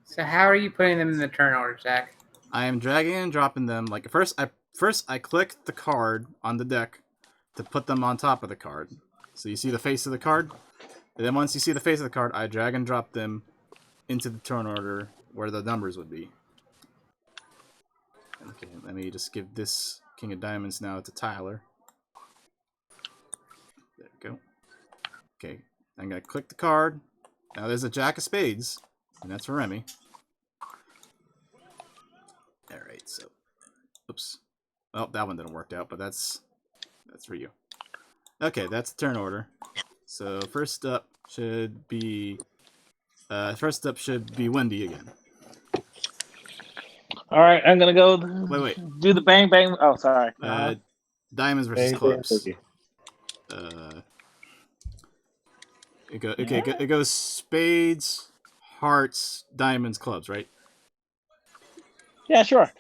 So how are you putting them in the turn order, Zach? I am dragging and dropping them. Like first I click the card on the deck to put them on top of the card. So you see the face of the card. And then once you see the face of the card, I drag and drop them into the turn order where the numbers would be. Okay, let me just give this King of Diamonds now to Tyler. There we go. Okay, I'm going to click the card. Now there's a Jack of Spades, and that's for Remy. Alright, so... Oops. Well, that one didn't work out, but that's for you. Okay, that's the turn order. So first up should be Wendy again. All right, I'm gonna go. Wait. Do the bang bang. Oh, sorry. Diamonds versus Bang, clubs. bang, It goes spades, hearts, diamonds, clubs, right? Yeah, sure.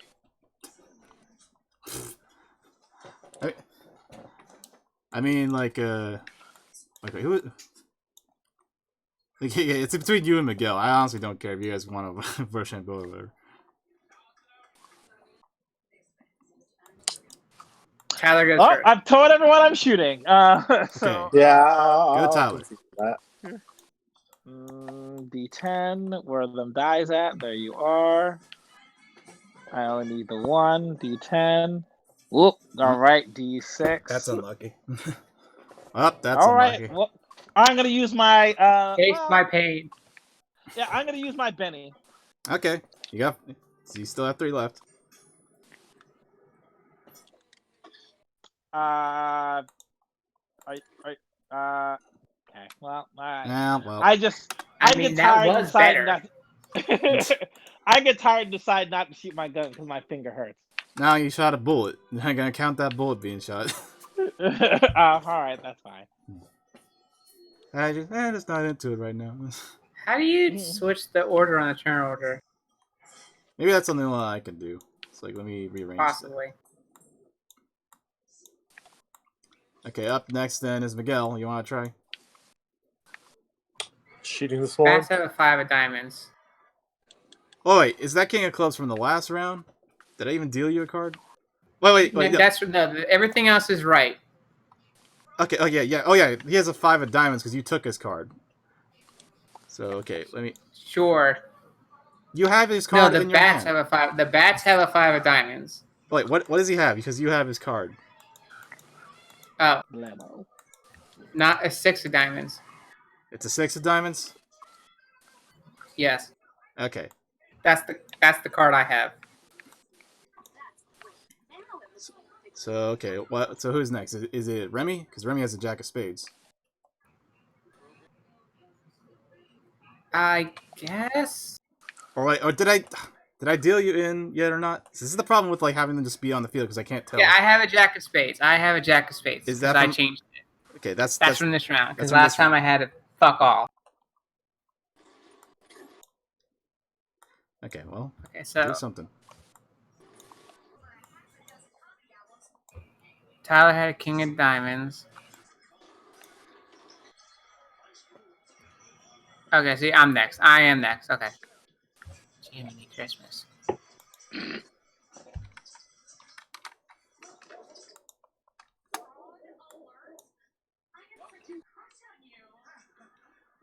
I mean, like who? Like, yeah, it's between you and Miguel. I honestly don't care if you guys want to brush and go or whatever. Tyler goes Oh, first. I've told everyone I'm shooting. So Yeah. Go Tyler. D10, where them dies at? There you are. I only need the one. D10. Whoop. All right. D6. That's unlucky. Oh, that's All unlucky. right. Well, I'm gonna use my. Taste my pain. Yeah, I'm gonna use my Benny. Okay, so you still have 3 left. Okay. Well, Well. I I mean, get that tired and was decide better. not. I get tired and decide not to shoot my gun because my finger hurts. Now you shot a bullet. You're not gonna count that bullet being shot. All right, that's fine. I'm just not into it right now. How do you switch the order on the turn order? Maybe that's something I can do. It's like, let me rearrange that. Possibly. Okay, up next then is Miguel. You want to try? Shooting the swarm. Bats have a 5 of diamonds. Oh wait, is that King of Clubs from the last round? Did I even deal you a card? Wait. No, No. everything else is right. Okay. Oh yeah. He has a 5 of diamonds because you took his card. So okay, let me. Sure. You have his No, card the in your bats hand. have a 5. The bats have a 5 of diamonds. Wait, what does he have? Because you have his card. Oh, Lemo. not a 6 of diamonds. It's a 6 of diamonds. Yes, Okay. that's the card I have. So okay, what? So who's next? Is it Remy? Because Remy has a Jack of Spades. I guess. Or did I deal you in yet or not? This is the problem with like having them just be on the field because I can't tell. Yeah, I have a Jack of Spades. Is that I from- changed it. Okay, that's From this round. Because that's from last this time round. I had it, fuck all. Okay, well, Okay, so do something. Tyler had a King of Diamonds. Okay, see, I'm next. I am next. Okay. Jiminy Christmas.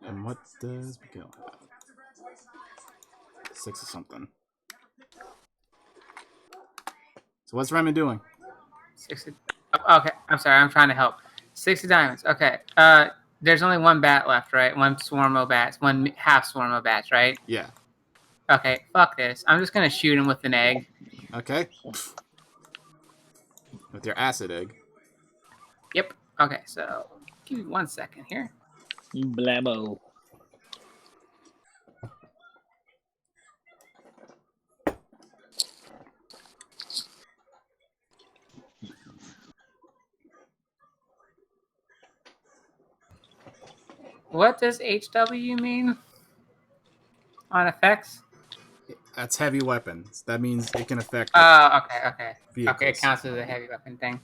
And what does Miguel have? 6 of something. So what's Remy doing? 6 of, okay, I'm sorry. I'm trying to help. 6 of diamonds. Okay. There's only one bat left, right? One swarm of bats. One half swarm of bats, right? Yeah. Okay. Fuck this. I'm just gonna shoot him with an egg. Okay. With your acid egg. Yep. Okay. So give me 1 second here. Blamo. What does HW mean on effects? That's heavy weapons. That means it can affect Okay. vehicles. Okay, it counts as a heavy weapon thing.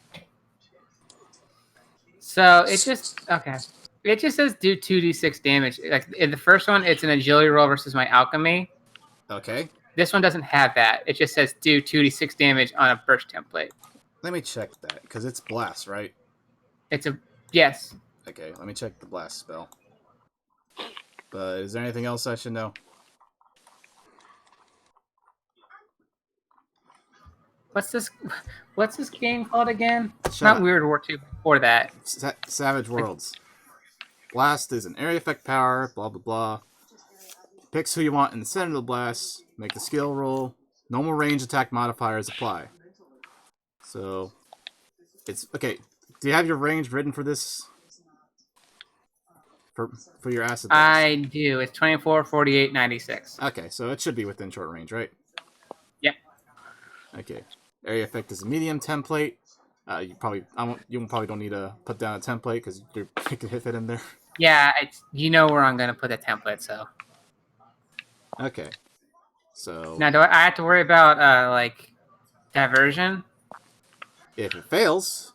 So it just says do 2d6 damage. Like in the first one, it's an agility roll versus my alchemy. Okay. This one doesn't have that. It just says do 2d6 damage on a burst template. Let me check that because it's blast, right? It's a yes. Okay. Let me check the blast spell. But is there anything else I should know? What's this? What's this game called again? It's Shut not up. Weird War 2. Before that, Savage Worlds. Blast is an area effect power, blah blah blah. Picks who you want in the center of the blast, make the skill roll. Normal range attack modifiers apply. So, it's okay. Do you have your range written for this? For your acid blast? I do. It's 24, 48, 96. Okay, so it should be within short range, right? Yep. Okay. Area effect is a medium template. You probably don't need to put down a template because you can hit it in there. Yeah, you know where I'm gonna put the template. So Okay. So now, do I have to worry about like diversion? if it fails,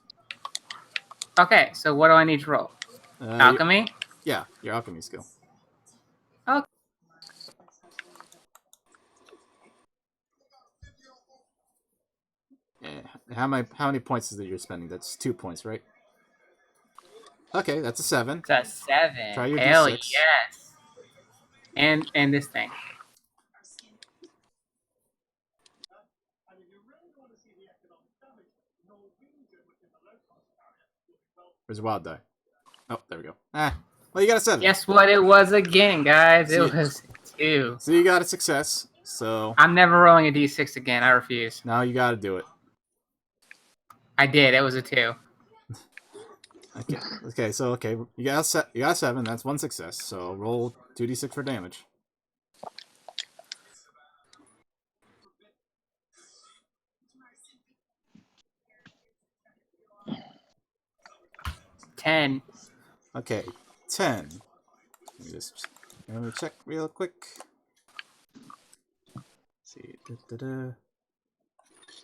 Okay, so what do I need to roll? Alchemy. yeah, your alchemy skill. Okay. How many points is that you're spending? That's 2 points, right? Okay, that's a 7. It's a 7. Try your Hell D6. yes. And this thing. Where's your wild die? Oh, there we go. Well, you got a 7. Guess what it was again, guys? It See- was 2. So you got a success. So I'm never rolling a d6 again. I refuse. now you got to do it. I did. It was a 2. Okay. Okay. So you got a 7. That's one success. So roll 2d6 for damage. Ten. Okay, 10. Let me check real quick. Let's see.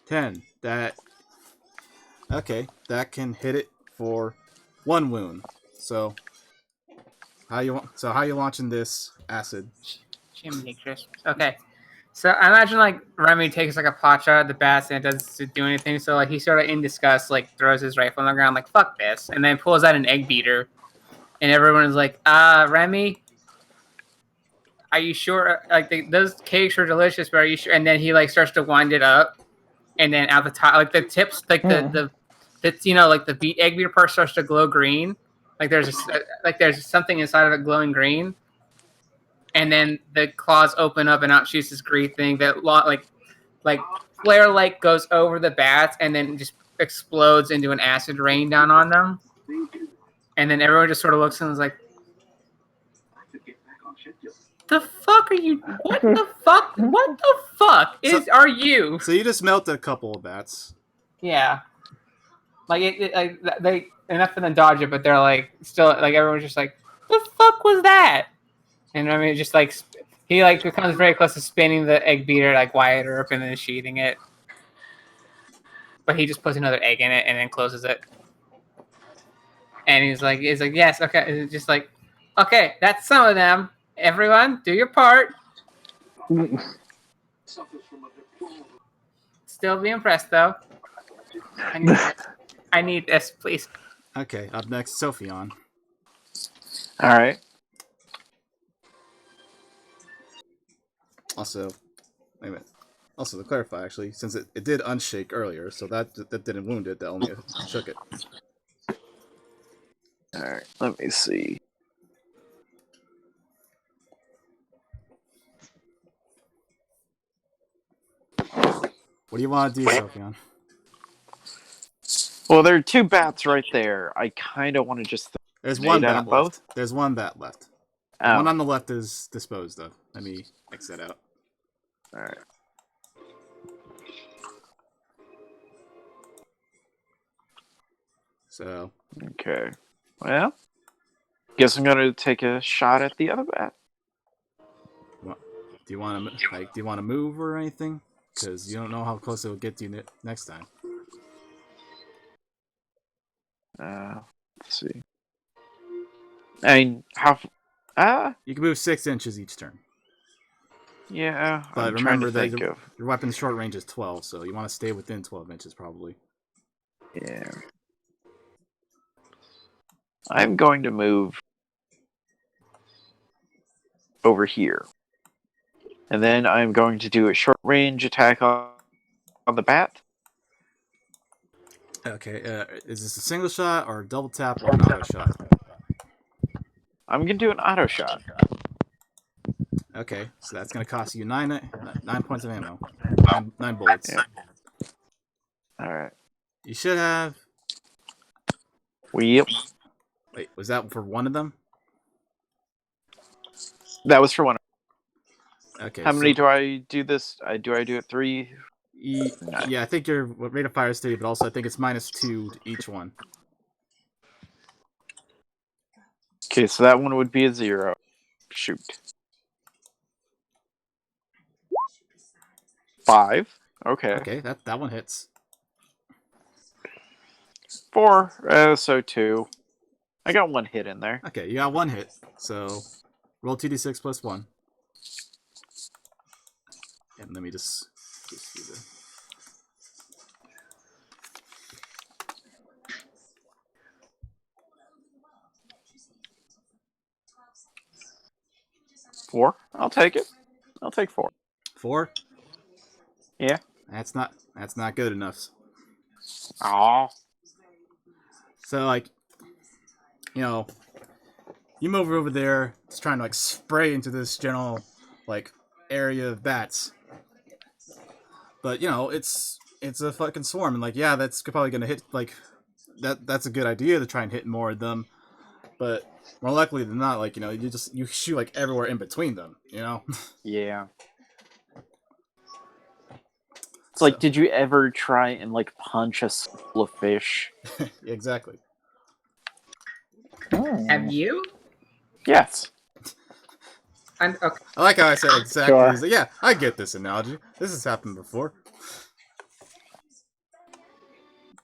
10. That can hit it for 1 wound. So how you launching this acid? Jiminy Christmas. Okay. So I imagine like Remy takes like a pot shot at the bats and it doesn't do anything. So like he sort of in disgust like throws his rifle on the ground like fuck this, and then pulls out an egg beater, and everyone is like, Remy, are you sure? Like those cakes are delicious, but are you sure? And then he like starts to wind it up, and then at the top, like the tips, like the like the egg beater part starts to glow green. Like there's something inside of it glowing green. And then the claws open up and out shoots this green thing that like flare light goes over the bats and then just explodes into an acid rain down on them. And then everyone just sort of looks and is like, "The fuck are you? What the fuck? What the fuck are you?" So you just melted a couple of bats. Yeah, like they enough for them to dodge it, but they're like still like everyone's just like, "The fuck was that?" And I mean, just like he like becomes very close to spinning the egg beater like wide open and then sheathing it, but he just puts another egg in it and then closes it. And he's like, yes, okay. It's just like, okay, that's some of them. Everyone, do your part. Still be impressed though. I need this, please. Okay, up next, Sophion. All right. Also, wait a minute. Also, to clarify, actually, since it did unshake earlier, so that didn't wound it, that only shook it. All right. Let me see. What do you want to do, Sophion? Well, there are 2 bats right there. I kind of want to just. There's Nade one at bat them left. both? There's one bat left. The Oh, one on the left is disposed of. Let me X that out. all right. So, Okay. Well, guess I'm gonna take a shot at the other bat. do you want to move or anything? Because you don't know how close it will get to you next time. Let's see. I mean, how? You can move 6 inches each turn. Yeah. But I'm trying remember to that think of. your weapon's short range is 12, so you want to stay within 12 inches probably. Yeah. I'm going to move over here. And then I'm going to do a short range attack on the bat. Okay, is this a single shot or a double tap or an auto shot? I'm going to do an auto shot. Okay, so that's gonna cost you nine points of ammo, nine bullets. Yeah. Alright. You should have. Yep. Wait, was that for one of them? That was for one. Okay. How many do I do this? Do I do it 3? Yeah, I think your rate of fire is 3, but also I think it's -2 to each one. Okay, so that one would be a 0. Shoot. 5. Okay. Okay, that one hits. 4. So 2. I got 1 hit in there. Okay, you got 1 hit. So roll 2d6 plus 1. And let me just do the. Four. I'll take it. I'll take 4. 4. Yeah. That's not good enough. Aw. So like, you know, you move over there, just trying to like spray into this general like area of bats. But you know, it's a fucking swarm, and like, yeah, that's probably gonna hit. Like, that's a good idea to try and hit more of them. But more likely than not, like, you know, you shoot like everywhere in between them. You know. Yeah. It's like, did you ever try and like punch a school of fish? Exactly. Have you? Yes. Okay. I like how I said exactly. Sure. He's like, yeah, I get this analogy. This has happened before.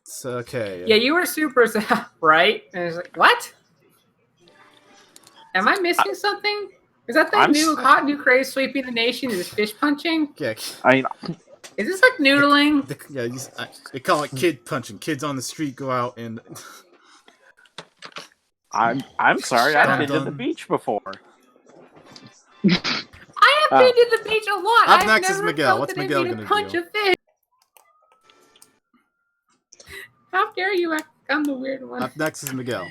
It's okay. Yeah, you were super right, and it's like, what? Am I missing something? Is that the I'm new craze sweeping the nation? Is fish punching? Yeah. I mean, Is this like noodling? They call it kid punching. Kids on the street go out and. I'm sorry. Shut I've up. been to the beach before. I have been to the beach a lot. Up I've next is never Miguel. felt What's it in Miguel me to gonna punch do? a fish. How dare you act? I'm the weird one. Up next is Miguel.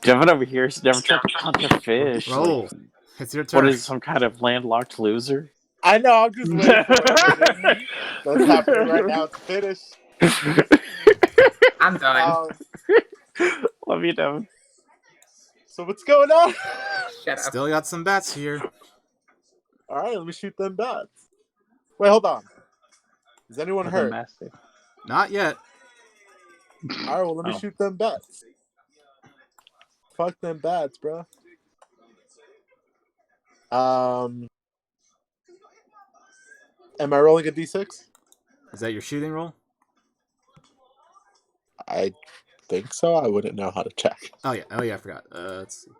Devin over here has never tried to punch a fish. Roll. Like, It's your turn. what is some kind of landlocked loser? I know. I'm just waiting for it. That's happening right now. It's finished. I'm done. Love you, Devin. So what's going on? Shut up. Still got some bats here. All right, let me shoot them bats. Wait, hold on. Is anyone hurt? Not yet. All right, well, let me Oh. shoot them bats. Fuck them bats, bro. Am I rolling a d6? Is that your shooting roll? I think so. I wouldn't know how to check. Oh yeah. I forgot. Let's see.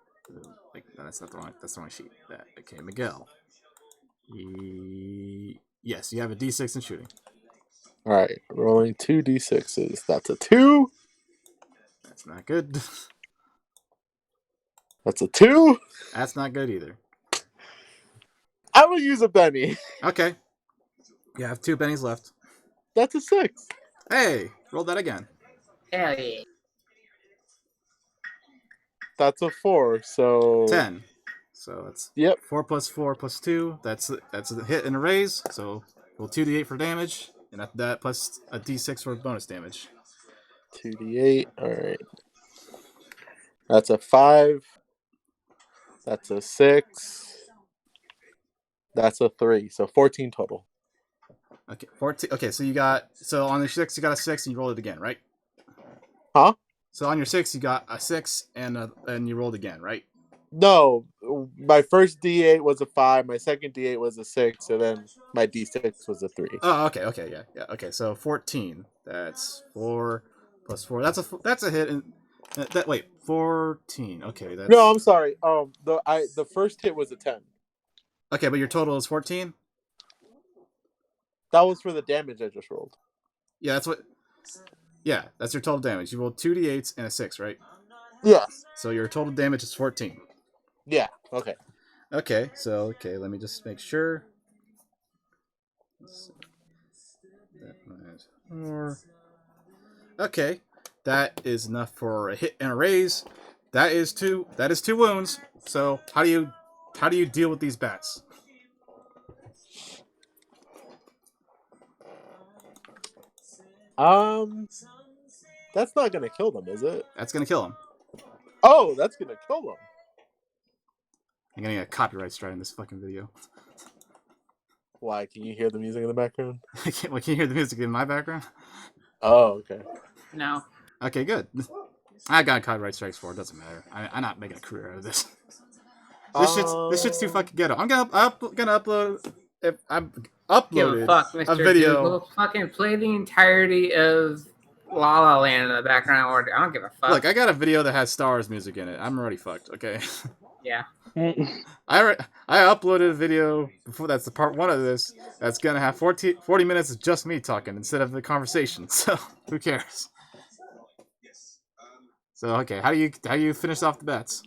Like, no, that's not the wrong. That's the wrong sheet. That okay, Miguel. Yes, you have a D6 in shooting. All right, rolling 2d6s. That's a 2. That's not good. That's a 2. That's not good either. I will use a Benny. Okay. You have 2 pennies left. That's a 6. Hey, roll that again. Hell yeah. That's a 4. So 10. So that's Yep. 4 plus 4 plus 2. That's a hit and a raise. So roll 2d8 for damage, and after that plus a d6 for bonus damage. 2d8. All right. That's a 5. That's a 6. That's a 3. So 14 total. Okay, 14. Okay, so on your 6 you got a 6 and you rolled it again, right? Huh? So on your 6 you got a 6 and you rolled again, right? No, my first D8 was a 5. My second D8 was a 6, and then my D6 was a 3. Oh, okay, yeah. Okay, so 14. That's 4 plus 4. That's a hit. And wait, 14. Okay, that's No, I'm sorry. The first hit was a 10. okay, but your total is 14. That was for the damage I just rolled. Yeah, that's your total damage. You rolled 2d8s and a 6, right? Yeah. So your total damage is 14. Yeah. Okay. Okay, so let me just make sure. Let's see. That minus 4. Okay, that is enough for a hit and a raise. That is two wounds. So how do you deal with these bats? That's not gonna kill them, is it? That's gonna kill him. Oh, that's gonna kill them. I'm gonna get a copyright strike in this fucking video. Why? Can you hear the music in the background? Can you hear the music in my background? Oh, okay. No. Okay, good. I got copyright strikes for it. Doesn't matter. I'm not making a career out of this. This shit's too fucking ghetto. I'm gonna upload. If I'm Give a uploaded fuck, Mr. a video. Google. Fucking play the entirety of La La Land in the background order. I don't give a fuck. Look, I got a video that has Stars music in it. I'm already fucked. Okay. Yeah. I uploaded a video before. That's the part 1 of this. That's gonna have 40 minutes of just me talking instead of the conversation. So who cares? So okay, how do you finish off the bats?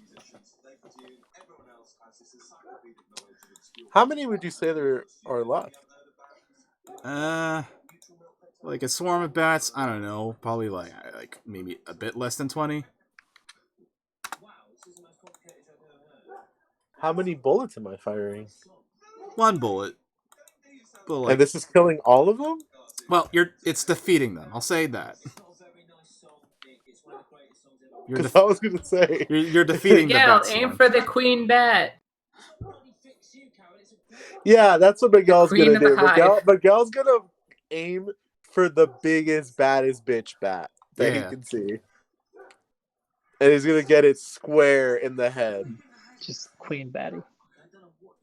How many would you say there are left? Like a swarm of bats. I don't know. Probably like maybe a bit less than 20. How many bullets am I firing? 1 bullet. But like, And this is killing all of them? well, it's defeating them. I'll say that. Because I was gonna say. You're defeating the Miguel, bat aim swarm. for the queen bat. Yeah, that's what Miguel's Queen gonna of do. the hive. Miguel's gonna aim for the biggest, baddest bitch bat that Yeah. he can see. And he's gonna get it square in the head. Just Queen Batty.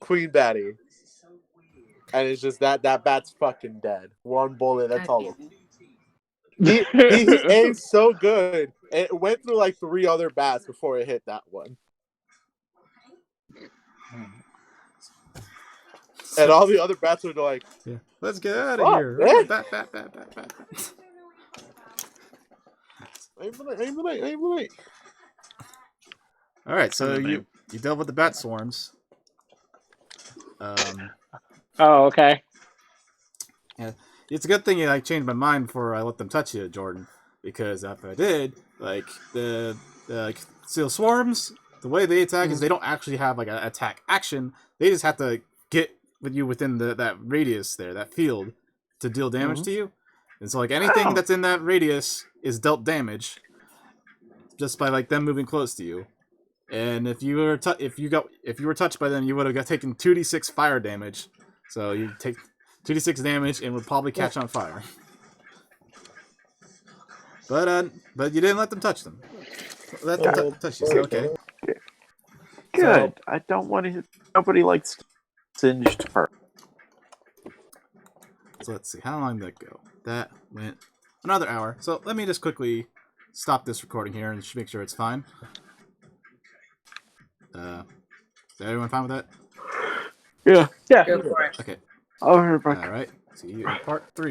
Queen Batty. And it's just that bat's fucking dead. 1 bullet, that's all. He aimed so good. It went through like 3 other bats before it hit that one. And all the other bats were like, Yeah. Let's get out of Fuck, here. man. Bat. aim for the night. All right, so you dealt with the bat swarms. Oh, okay. It's a good thing you changed my mind before I let them touch you, Jordan, because if I did, the seal swarms, the way they attack is they don't actually have an attack action. They just have to get with you within that radius there, that field, to deal damage to you. And so anything that's in that radius is dealt damage just by them moving close to you. And if you were touched by them, you would have taken 2d6 fire damage. So you take 2d6 damage and would probably catch on fire. But you didn't let them touch them. Let them touch you. So, okay. Good. I don't want to. Nobody likes singed fur. So let's see. How long did that go? That went another hour. So let me just quickly stop this recording here and just make sure it's fine. Is everyone fine with that? Yeah. Yeah. Go for it. Okay. All right. All right. See you in part 3.